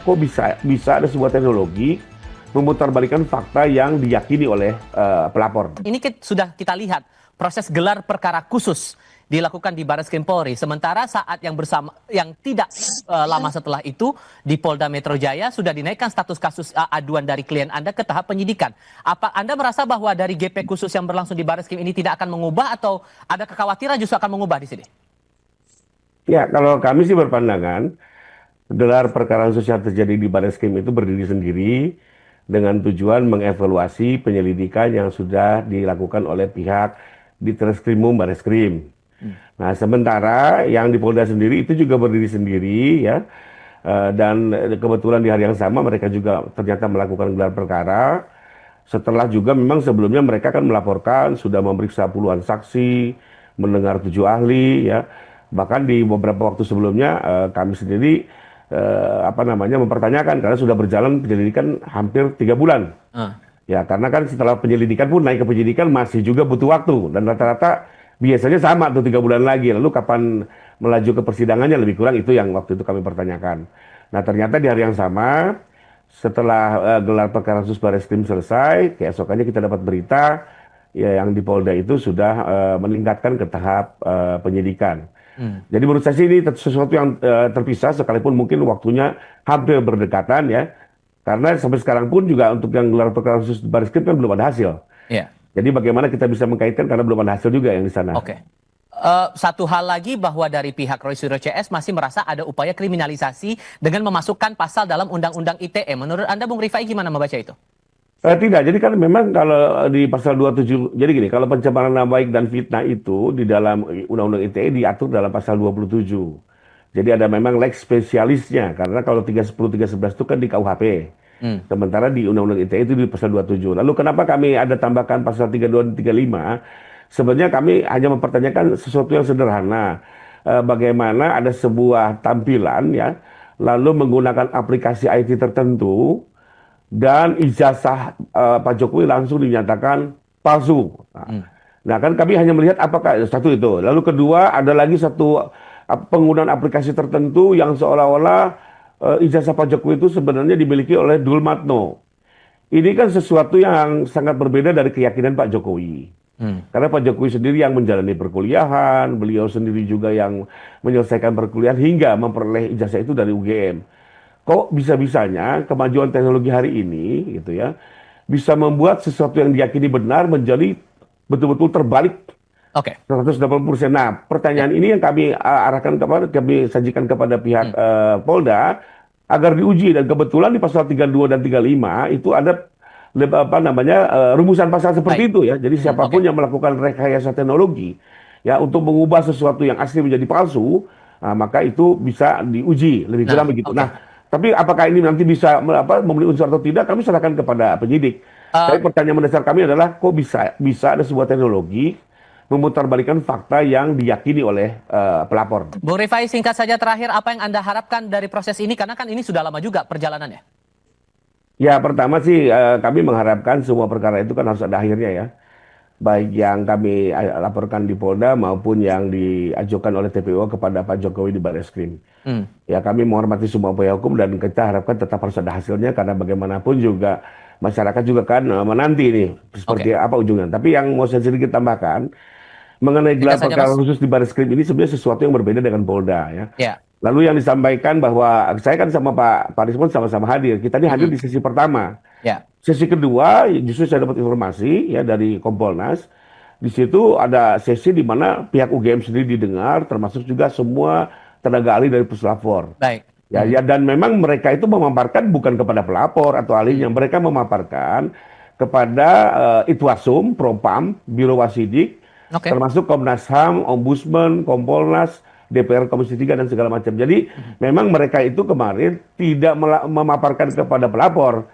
kok bisa ada sebuah teknologi memutarbalikkan fakta yang diyakini oleh pelapor. Ini sudah kita lihat proses gelar perkara khusus dilakukan di Barreskrim Polri. Sementara saat yang tidak lama setelah itu di Polda Metro Jaya sudah dinaikkan status kasus aduan dari klien Anda ke tahap penyidikan. Apa Anda merasa bahwa dari GP khusus yang berlangsung di Barreskrim ini tidak akan mengubah atau ada kekhawatiran justru akan mengubah di sini? Ya, kalau kami sih berpandangan gelar perkara khusus yang terjadi di Barreskrim itu berdiri sendiri dengan tujuan mengevaluasi penyelidikan yang sudah dilakukan oleh pihak di Treskrimum Barreskrim. Nah, sementara yang di Polda sendiri itu juga berdiri sendiri ya, dan kebetulan di hari yang sama mereka juga ternyata melakukan gelar perkara. Setelah juga memang sebelumnya mereka kan melaporkan sudah memeriksa puluhan saksi, mendengar 7 ahli ya, bahkan di beberapa waktu sebelumnya kami sendiri mempertanyakan karena sudah berjalan penyelidikan hampir 3 bulan. Ya, karena kan setelah penyelidikan pun naik ke penyidikan masih juga butuh waktu dan rata-rata biasanya sama tuh 3 bulan lagi. Lalu kapan melaju ke persidangannya lebih kurang itu yang waktu itu kami pertanyakan. Nah, ternyata di hari yang sama setelah gelar perkara khusus Barreskrim selesai, keesokannya kita dapat berita ya yang di Polda itu sudah meningkatkan ke tahap penyidikan. Jadi menurut saya sih ini sesuatu yang terpisah sekalipun mungkin waktunya hampir berdekatan ya. Karena sampai sekarang pun juga untuk yang gelar perkara khusus Barreskrim kan belum ada hasil. Iya. Jadi bagaimana kita bisa mengkaitkan karena belum ada hasil juga yang di sana. Oke. Satu hal lagi bahwa dari pihak Roy Suryo CS masih merasa ada upaya kriminalisasi dengan memasukkan pasal dalam Undang-Undang ITE. Menurut Anda, Bung Rifai, gimana membaca itu? Tidak, jadi kan memang kalau di pasal 27, jadi gini, kalau pencemaran nama baik dan fitnah itu di dalam Undang-Undang ITE diatur dalam pasal 27. Jadi ada memang lex spesialisnya, karena kalau 310, 311 itu kan di KUHP. Sementara di Undang-Undang ITE itu di pasal 27. Lalu kenapa kami ada tambahkan pasal 32 dan 35? Sebenarnya kami hanya mempertanyakan sesuatu yang sederhana. Bagaimana ada sebuah tampilan ya, lalu menggunakan aplikasi IT tertentu, dan ijazah Pak Jokowi langsung dinyatakan palsu. Nah, kan kami hanya melihat apakah satu itu. Lalu kedua ada lagi satu penggunaan aplikasi tertentu yang seolah-olah ijazah Pak Jokowi itu sebenarnya dimiliki oleh Dulmatno. Ini kan sesuatu yang sangat berbeda dari keyakinan Pak Jokowi. Karena Pak Jokowi sendiri yang menjalani perkuliahan, beliau sendiri juga yang menyelesaikan perkuliahan hingga memperoleh ijazah itu dari UGM. Kok bisa-bisanya kemajuan teknologi hari ini gitu ya bisa membuat sesuatu yang diyakini benar menjadi betul-betul terbalik 180%. Nah, pertanyaan ini yang kami kami sajikan kepada pihak Polda agar diuji, dan kebetulan di pasal 32 dan 35 itu ada rumusan pasal seperti itu ya. Jadi siapapun yang melakukan rekayasa teknologi ya untuk mengubah sesuatu yang asli menjadi palsu, maka itu bisa diuji lebih kurang begitu. Nah, tapi apakah ini nanti bisa memenuhi unsur atau tidak, kami serahkan kepada penyidik. Tapi pertanyaan mendasar kami adalah kok bisa ada sebuah teknologi memutarbalikkan fakta yang diyakini oleh pelapor. Bung Rifai, singkat saja terakhir, apa yang Anda harapkan dari proses ini? Karena kan ini sudah lama juga perjalanannya. Ya, pertama sih kami mengharapkan semua perkara itu kan harus ada akhirnya ya. Baik yang kami laporkan di Polda maupun yang diajukan oleh TPO kepada Pak Jokowi di Barreskrim. Ya, kami menghormati semua upaya hukum dan kita harapkan tetap harus ada hasilnya karena bagaimanapun juga masyarakat juga kan menanti nih seperti apa ujungnya. Tapi yang mau saya sedikit tambahkan mengenai gelar perkara khusus di Barreskrim ini sebenarnya sesuatu yang berbeda dengan Polda ya. Lalu yang disampaikan bahwa saya kan sama Pak Rismon sama-sama hadir. Kita ini hadir di sesi pertama. Sesi kedua justru saya dapat informasi ya dari Kompolnas. Di situ ada sesi di mana pihak UGM sendiri didengar, termasuk juga semua tenaga ahli dari Puslapor. Ya, dan memang mereka itu memaparkan bukan kepada pelapor atau ahlinya, mereka memaparkan kepada Itwasum, Propam, Biro Wasidik, termasuk Komnas HAM, Ombudsman, Kompolnas, DPR Komisi 3 dan segala macam. Jadi memang mereka itu kemarin tidak memaparkan kepada pelapor,